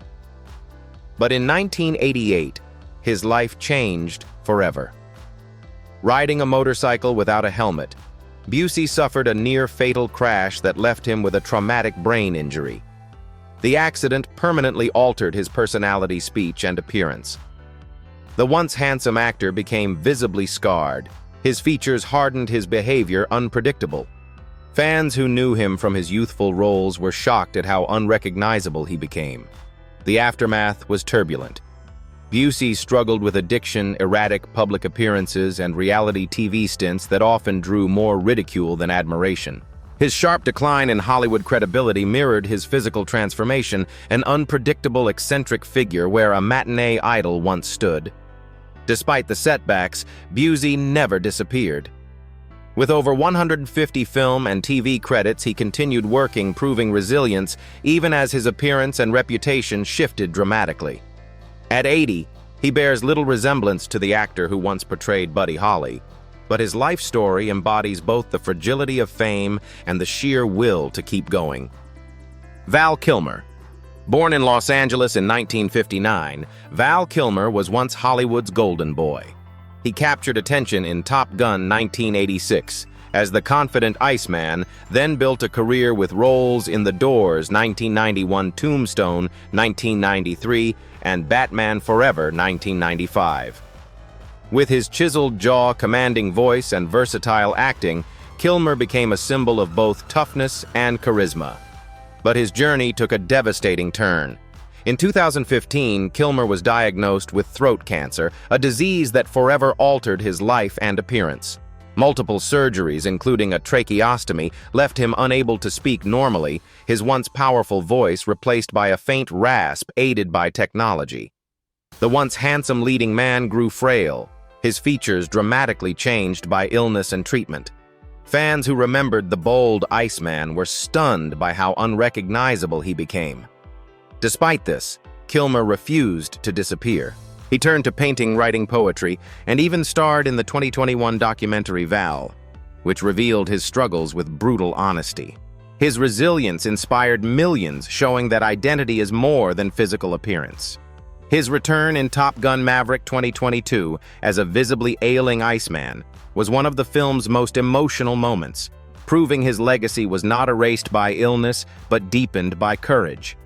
But in 1988, his life changed forever. Riding a motorcycle without a helmet, Busey suffered a near-fatal crash that left him with a traumatic brain injury. The accident permanently altered his personality, speech, and appearance. The once handsome actor became visibly scarred. His features hardened, his behavior unpredictable. Fans who knew him from his youthful roles were shocked at how unrecognizable he became. The aftermath was turbulent. Busey struggled with addiction, erratic public appearances, and reality TV stints that often drew more ridicule than admiration. His sharp decline in Hollywood credibility mirrored his physical transformation, an unpredictable, eccentric figure where a matinee idol once stood. Despite the setbacks, Busey never disappeared. With over 150 film and TV credits, he continued working, proving resilience, even as his appearance and reputation shifted dramatically. At 80, he bears little resemblance to the actor who once portrayed Buddy Holly, but his life story embodies both the fragility of fame and the sheer will to keep going. Val Kilmer. Born in Los Angeles in 1959, Val Kilmer was once Hollywood's golden boy. He captured attention in Top Gun 1986 as the confident Iceman, then built a career with roles in The Doors 1991, Tombstone 1993, and Batman Forever 1995. With his chiseled jaw, commanding voice, and versatile acting, Kilmer became a symbol of both toughness and charisma. But his journey took a devastating turn. In 2015, Kilmer was diagnosed with throat cancer, a disease that forever altered his life and appearance. Multiple surgeries, including a tracheostomy, left him unable to speak normally, his once powerful voice replaced by a faint rasp aided by technology. The once handsome leading man grew frail, his features dramatically changed by illness and treatment. Fans who remembered the bold Iceman were stunned by how unrecognizable he became. Despite this, Kilmer refused to disappear. He turned to painting, writing poetry, and even starred in the 2021 documentary Val, which revealed his struggles with brutal honesty. His resilience inspired millions, showing that identity is more than physical appearance. His return in Top Gun Maverick 2022 as a visibly ailing Iceman was one of the film's most emotional moments, proving his legacy was not erased by illness but deepened by courage.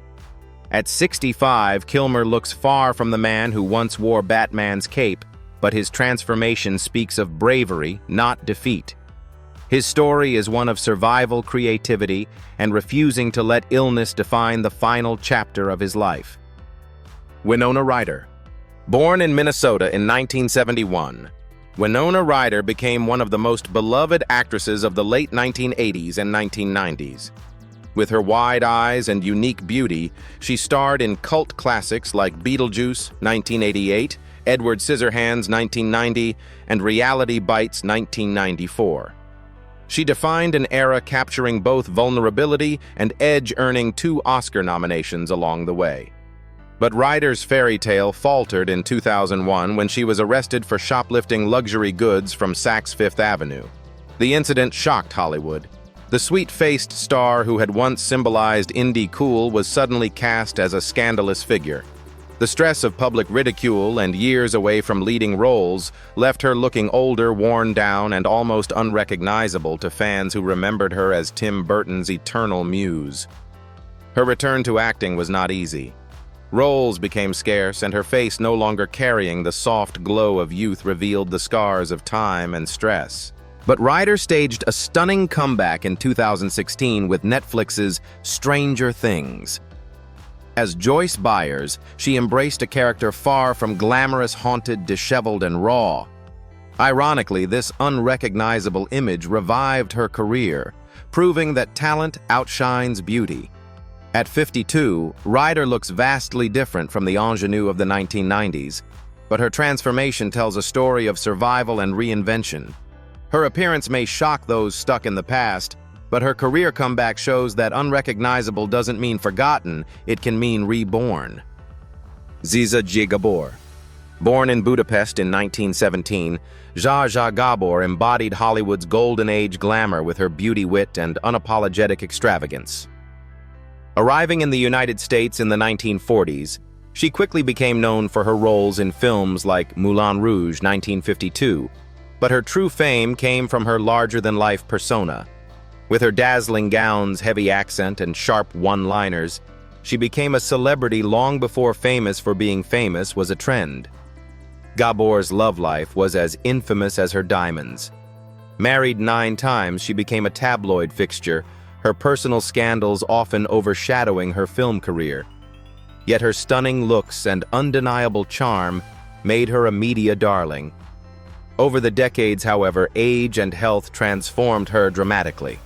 At 65, Kilmer looks far from the man who once wore Batman's cape, but his transformation speaks of bravery, not defeat. His story is one of survival, creativity, and refusing to let illness define the final chapter of his life. Winona Ryder. Born in Minnesota in 1971, Winona Ryder became one of the most beloved actresses of the late 1980s and 1990s. With her wide eyes and unique beauty, she starred in cult classics like Beetlejuice, 1988, Edward Scissorhands, 1990, and Reality Bites, 1994. She defined an era capturing both vulnerability and edge, earning 2 Oscar nominations along the way. But Ryder's fairy tale faltered in 2001 when she was arrested for shoplifting luxury goods from Saks Fifth Avenue. The incident shocked Hollywood. The sweet-faced star who had once symbolized indie cool was suddenly cast as a scandalous figure. The stress of public ridicule and years away from leading roles left her looking older, worn down, and almost unrecognizable to fans who remembered her as Tim Burton's eternal muse. Her return to acting was not easy. Roles became scarce, and her face no longer carrying the soft glow of youth revealed the scars of time and stress. But Ryder staged a stunning comeback in 2016 with Netflix's Stranger Things. As Joyce Byers, she embraced a character far from glamorous, haunted, disheveled, and raw. Ironically, this unrecognizable image revived her career, proving that talent outshines beauty. At 52, Ryder looks vastly different from the ingenue of the 1990s, but her transformation tells a story of survival and reinvention. Her appearance may shock those stuck in the past, but her career comeback shows that unrecognizable doesn't mean forgotten, it can mean reborn. Ziza Gabor. Born in Budapest in 1917, Zsa Gabor embodied Hollywood's golden age glamour with her beauty, wit, and unapologetic extravagance. Arriving in the United States in the 1940s, she quickly became known for her roles in films like Moulin Rouge 1952, but her true fame came from her larger-than-life persona. With her dazzling gowns, heavy accent, and sharp one-liners, she became a celebrity long before famous for being famous was a trend. Gabor's love life was as infamous as her diamonds. Married 9 times, she became a tabloid fixture, her personal scandals often overshadowing her film career. Yet her stunning looks and undeniable charm made her a media darling. Over the decades, however, age and health transformed her dramatically.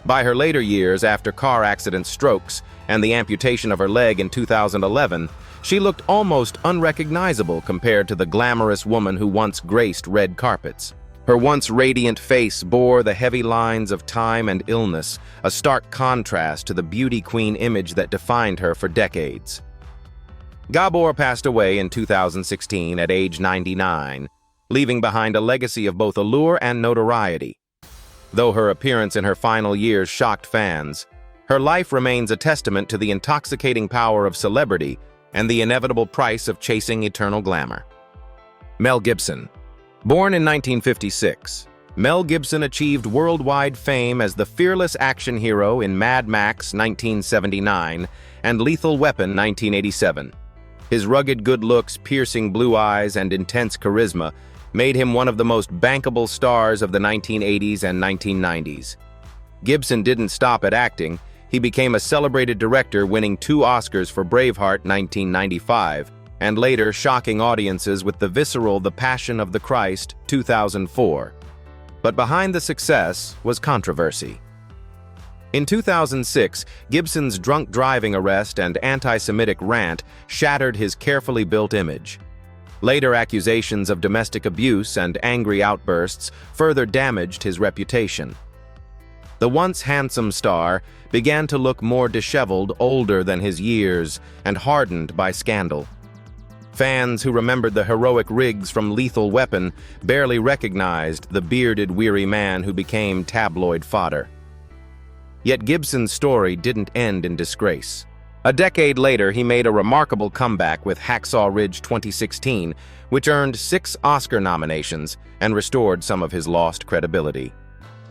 By her later years, after car accident strokes and the amputation of her leg in 2011, she looked almost unrecognizable compared to the glamorous woman who once graced red carpets. Her once radiant face bore the heavy lines of time and illness, a stark contrast to the beauty queen image that defined her for decades. Gabor passed away in 2016 at age 99, leaving behind a legacy of both allure and notoriety. Though her appearance in her final years shocked fans, her life remains a testament to the intoxicating power of celebrity and the inevitable price of chasing eternal glamour. Mel Gibson. Born in 1956, Mel Gibson achieved worldwide fame as the fearless action hero in Mad Max 1979 and Lethal Weapon 1987. His rugged good looks, piercing blue eyes, and intense charisma made him one of the most bankable stars of the 1980s and 1990s. Gibson didn't stop at acting. He became a celebrated director, winning 2 Oscars for Braveheart 1995, and later shocking audiences with the visceral The Passion of the Christ 2004. But behind the success was controversy. In 2006, Gibson's drunk driving arrest and anti-Semitic rant shattered his carefully built image. Later accusations of domestic abuse and angry outbursts further damaged his reputation. The once handsome star began to look more disheveled, older than his years, and hardened by scandal. Fans who remembered the heroic rigs from Lethal Weapon barely recognized the bearded, weary man who became tabloid fodder. Yet Gibson's story didn't end in disgrace. A decade later, he made a remarkable comeback with Hacksaw Ridge 2016, which earned 6 Oscar nominations and restored some of his lost credibility.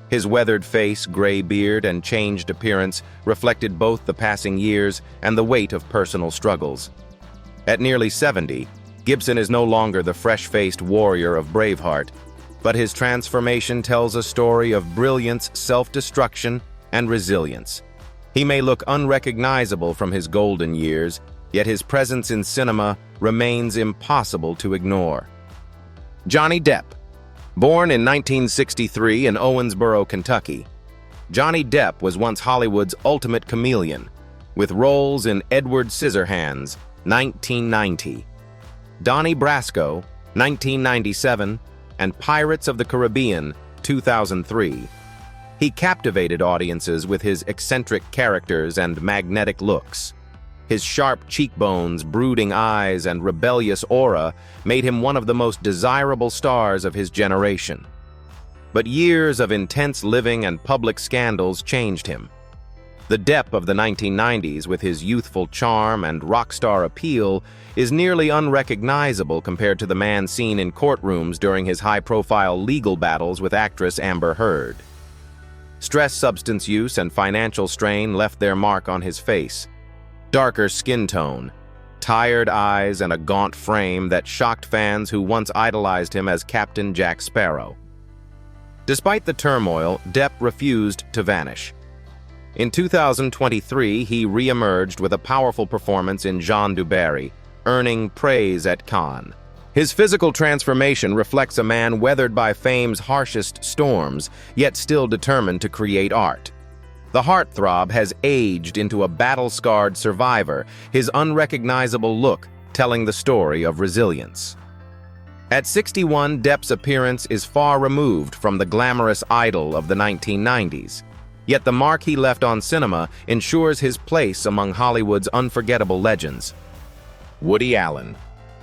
His weathered face, gray beard, and changed appearance reflected both the passing years and the weight of personal struggles. At nearly 70, Gibson is no longer the fresh-faced warrior of Braveheart, but his transformation tells a story of brilliance, self-destruction, and resilience. He may look unrecognizable from his golden years, yet his presence in cinema remains impossible to ignore. Johnny Depp. Born in 1963 in Owensboro, Kentucky, Johnny Depp was once Hollywood's ultimate chameleon, with roles in Edward Scissorhands, 1990, Donnie Brasco, 1997, and Pirates of the Caribbean, 2003. He captivated audiences with his eccentric characters and magnetic looks. His sharp cheekbones, brooding eyes, and rebellious aura made him one of the most desirable stars of his generation. But years of intense living and public scandals changed him. The Depp of the 1990s, with his youthful charm and rock star appeal, is nearly unrecognizable compared to the man seen in courtrooms during his high-profile legal battles with actress Amber Heard. Stress, substance use, and financial strain left their mark on his face. Darker skin tone, tired eyes, and a gaunt frame that shocked fans who once idolized him as Captain Jack Sparrow. Despite the turmoil, Depp refused to vanish. In 2023, he re-emerged with a powerful performance in Jean du Barry, earning praise at Cannes. His physical transformation reflects a man weathered by fame's harshest storms, yet still determined to create art. The heartthrob has aged into a battle-scarred survivor, his unrecognizable look telling the story of resilience. At 61, Depp's appearance is far removed from the glamorous idol of the 1990s. Yet the mark he left on cinema ensures his place among Hollywood's unforgettable legends. Woody Allen.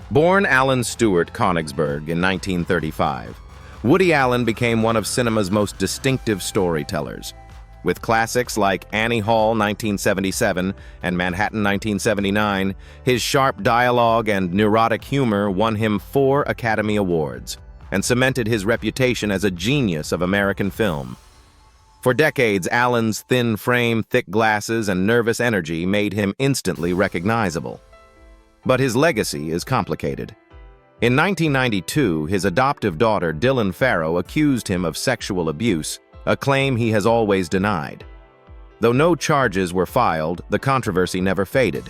Born Alan Stewart Konigsberg in 1935, Woody Allen became one of cinema's most distinctive storytellers. With classics like Annie Hall 1977 and Manhattan 1979, his sharp dialogue and neurotic humor won him 4 Academy Awards and cemented his reputation as a genius of American film. For decades, Allen's thin frame, thick glasses, and nervous energy made him instantly recognizable. But his legacy is complicated. In 1992, his adoptive daughter, Dylan Farrow, accused him of sexual abuse, a claim he has always denied. Though no charges were filed, the controversy never faded.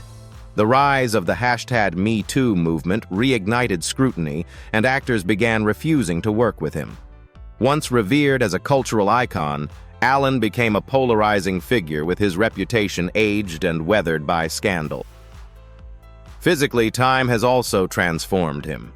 The rise of the #MeToo movement reignited scrutiny, and actors began refusing to work with him. Once revered as a cultural icon, Allen became a polarizing figure with his reputation aged and weathered by scandal. Physically, time has also transformed him.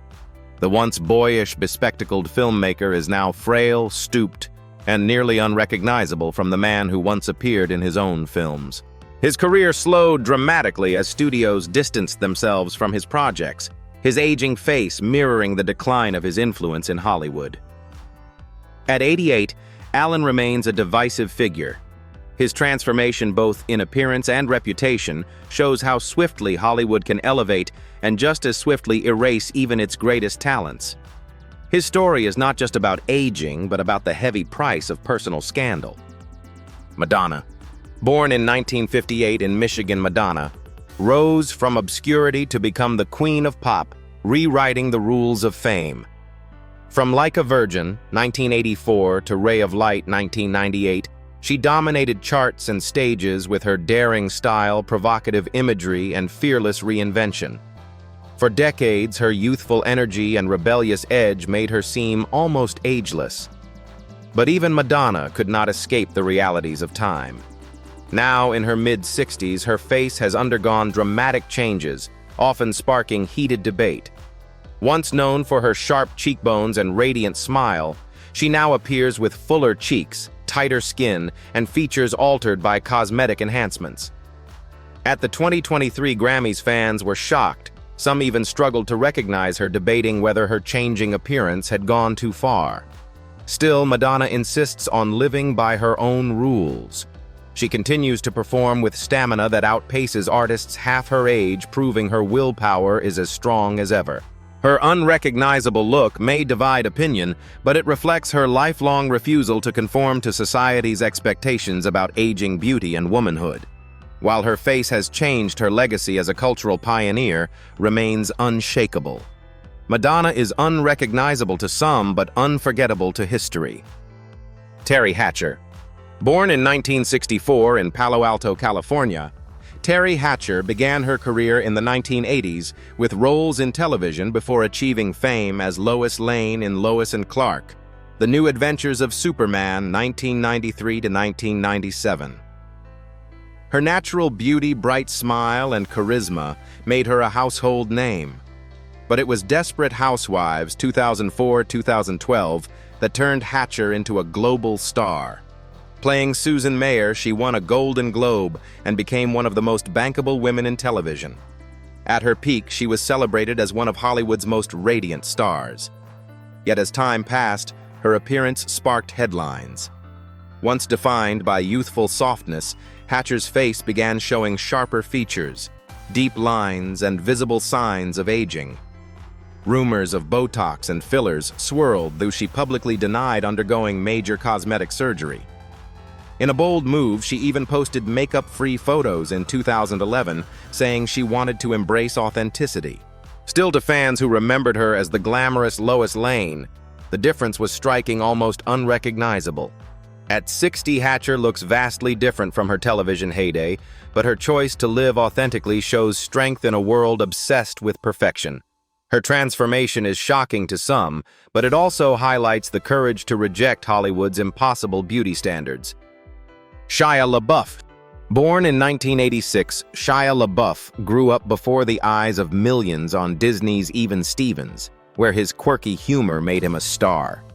The once boyish, bespectacled filmmaker is now frail, stooped, and nearly unrecognizable from the man who once appeared in his own films. His career slowed dramatically as studios distanced themselves from his projects, his aging face mirroring the decline of his influence in Hollywood. At 88, Allen remains a divisive figure. His transformation both in appearance and reputation shows how swiftly Hollywood can elevate and just as swiftly erase even its greatest talents. His story is not just about aging, but about the heavy price of personal scandal. Madonna. Born in 1958 in Michigan, Madonna rose from obscurity to become the queen of pop, rewriting the rules of fame. From Like a Virgin, 1984, to Ray of Light, 1998, she dominated charts and stages with her daring style, provocative imagery, and fearless reinvention. For decades, her youthful energy and rebellious edge made her seem almost ageless. But even Madonna could not escape the realities of time. Now, in her mid-60s, her face has undergone dramatic changes, often sparking heated debate. Once known for her sharp cheekbones and radiant smile, she now appears with fuller cheeks, tighter skin, and features altered by cosmetic enhancements. At the 2023 Grammys, fans were shocked. Some even struggled to recognize her, debating whether her changing appearance had gone too far. Still, Madonna insists on living by her own rules. She continues to perform with stamina that outpaces artists half her age, proving her willpower is as strong as ever. Her unrecognizable look may divide opinion, but it reflects her lifelong refusal to conform to society's expectations about aging beauty and womanhood. While her face has changed, her legacy as a cultural pioneer remains unshakable. Madonna is unrecognizable to some, but unforgettable to history. Teri Hatcher. Born in 1964 in Palo Alto, California, Teri Hatcher began her career in the 1980s with roles in television before achieving fame as Lois Lane in Lois and Clark, The New Adventures of Superman, 1993 to 1997. Her natural beauty, bright smile, and charisma made her a household name. But it was Desperate Housewives, 2004-2012, that turned Hatcher into a global star. Playing Susan Mayer, she won a Golden Globe and became one of the most bankable women in television. At her peak, she was celebrated as one of Hollywood's most radiant stars. Yet as time passed, her appearance sparked headlines. Once defined by youthful softness, Hatcher's face began showing sharper features, deep lines, and visible signs of aging. Rumors of Botox and fillers swirled, though she publicly denied undergoing major cosmetic surgery. In a bold move, she even posted makeup-free photos in 2011, saying she wanted to embrace authenticity. Still, to fans who remembered her as the glamorous Lois Lane, the difference was striking, almost unrecognizable. At 60, Hatcher looks vastly different from her television heyday, but her choice to live authentically shows strength in a world obsessed with perfection. Her transformation is shocking to some, but it also highlights the courage to reject Hollywood's impossible beauty standards. Shia LaBeouf. Born in 1986, Shia LaBeouf grew up before the eyes of millions on Disney's Even Stevens, where his quirky humor made him a star.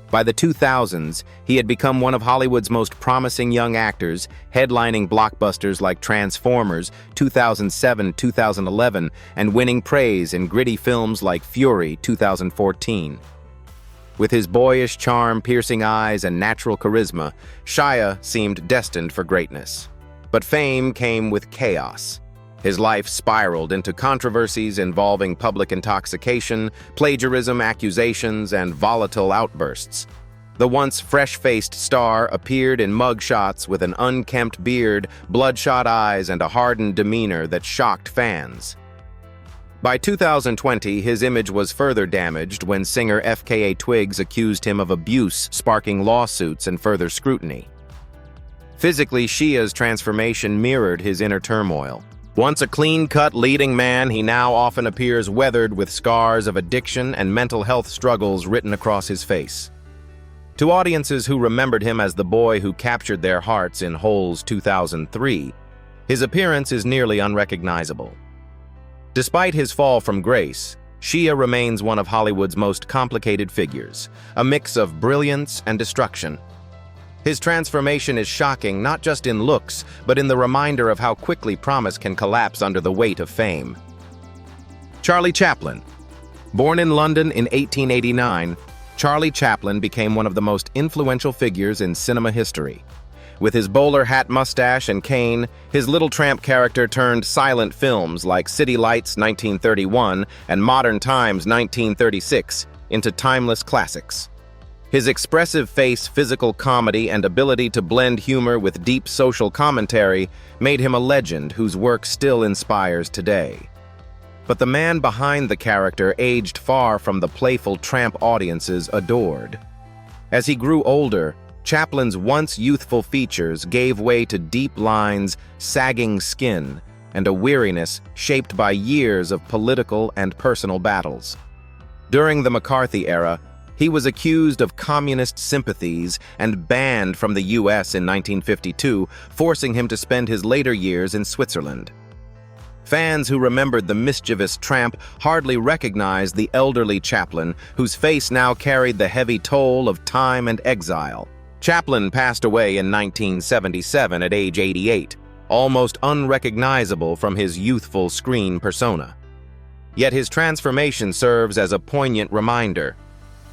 By the 2000s, he had become one of Hollywood's most promising young actors, headlining blockbusters like Transformers, 2007-2011, and winning praise in gritty films like Fury, 2014. With his boyish charm, piercing eyes, and natural charisma, Shia seemed destined for greatness. But fame came with chaos. His life spiraled into controversies involving public intoxication, plagiarism accusations, and volatile outbursts. The once fresh-faced star appeared in mugshots with an unkempt beard, bloodshot eyes, and a hardened demeanor that shocked fans. By 2020, his image was further damaged when singer FKA Twigs accused him of abuse, sparking lawsuits and further scrutiny. Physically, Shia's transformation mirrored his inner turmoil. Once a clean-cut leading man, he now often appears weathered with scars of addiction and mental health struggles written across his face. To audiences who remembered him as the boy who captured their hearts in Hole's 2003, his appearance is nearly unrecognizable. Despite his fall from grace, Shia remains one of Hollywood's most complicated figures, a mix of brilliance and destruction. His transformation is shocking not just in looks, but in the reminder of how quickly promise can collapse under the weight of fame. Charlie Chaplin. Born in London in 1889, Charlie Chaplin became one of the most influential figures in cinema history. With his bowler hat mustache and cane, his Little Tramp character turned silent films like City Lights 1931 and Modern Times 1936 into timeless classics. His expressive face, physical comedy, and ability to blend humor with deep social commentary made him a legend whose work still inspires today. But the man behind the character aged far from the playful tramp audiences adored. As he grew older, Chaplin's once youthful features gave way to deep lines, sagging skin, and a weariness shaped by years of political and personal battles. During the McCarthy era, he was accused of communist sympathies and banned from the U.S. in 1952, forcing him to spend his later years in Switzerland. Fans who remembered the mischievous tramp hardly recognized the elderly Chaplin, whose face now carried the heavy toll of time and exile. Chaplin passed away in 1977 at age 88, almost unrecognizable from his youthful screen persona. Yet his transformation serves as a poignant reminder.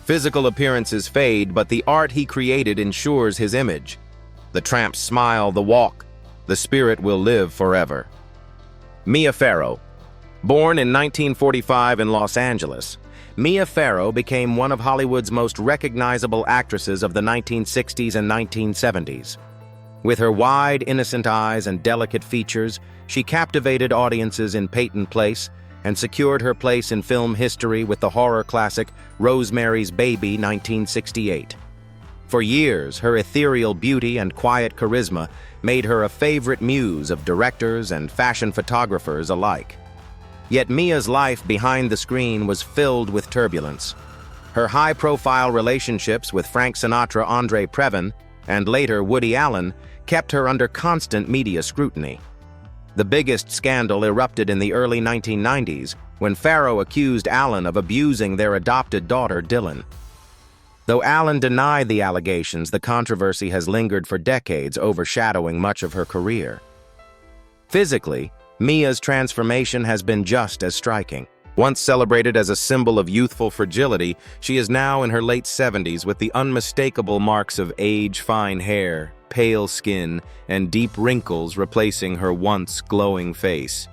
Physical appearances fade, but the art he created ensures his image. The tramp's smile, the walk, the spirit will live forever. Mia Farrow. Born in 1945 in Los Angeles, Mia Farrow became one of Hollywood's most recognizable actresses of the 1960s and 1970s. With her wide, innocent eyes and delicate features, she captivated audiences in Peyton Place and secured her place in film history with the horror classic Rosemary's Baby 1968. For years, her ethereal beauty and quiet charisma made her a favorite muse of directors and fashion photographers alike. Yet Mia's life behind the screen was filled with turbulence. Her high-profile relationships with Frank Sinatra, Andre Previn, and later Woody Allen kept her under constant media scrutiny. The biggest scandal erupted in the early 1990s when Farrow accused Allen of abusing their adopted daughter, Dylan. Though Allen denied the allegations, the controversy has lingered for decades, overshadowing much of her career. Physically, Mia's transformation has been just as striking. Once celebrated as a symbol of youthful fragility, she is now in her late 70s with the unmistakable marks of age, fine hair, pale skin, and deep wrinkles replacing her once glowing face.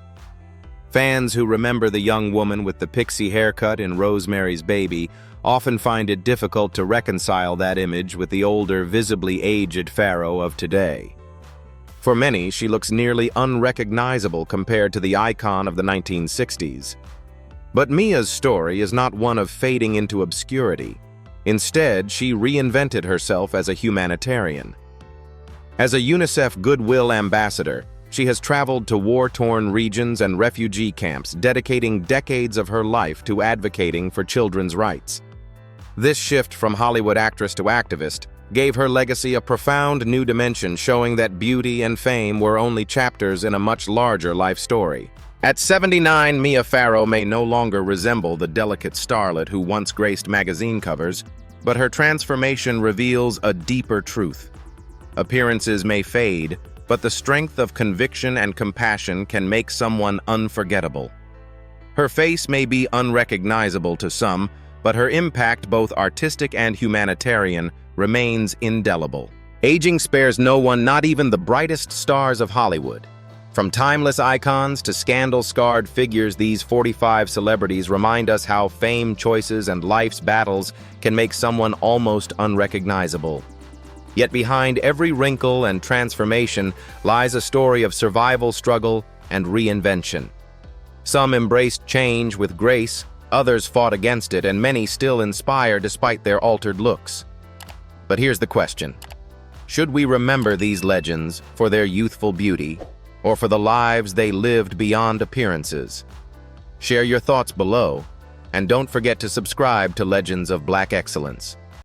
Fans who remember the young woman with the pixie haircut in Rosemary's Baby often find it difficult to reconcile that image with the older, visibly aged Farrow of today. For many, she looks nearly unrecognizable compared to the icon of the 1960s. But Mia's story is not one of fading into obscurity. Instead, she reinvented herself as a humanitarian. As a UNICEF Goodwill Ambassador, she has traveled to war-torn regions and refugee camps, dedicating decades of her life to advocating for children's rights. This shift from Hollywood actress to activist gave her legacy a profound new dimension, showing that beauty and fame were only chapters in a much larger life story. At 79, Mia Farrow may no longer resemble the delicate starlet who once graced magazine covers, but her transformation reveals a deeper truth. Appearances may fade, but the strength of conviction and compassion can make someone unforgettable. Her face may be unrecognizable to some, but her impact, both artistic and humanitarian, remains indelible. Aging spares no one, not even the brightest stars of Hollywood. From timeless icons to scandal-scarred figures, these 45 celebrities remind us how fame, choices, and life's battles can make someone almost unrecognizable. Yet behind every wrinkle and transformation lies a story of survival, struggle, and reinvention. Some embraced change with grace, others fought against it, and many still inspire despite their altered looks. But here's the question. Should we remember these legends for their youthful beauty, or for the lives they lived beyond appearances? Share your thoughts below, and don't forget to subscribe to Legends of Black Excellence.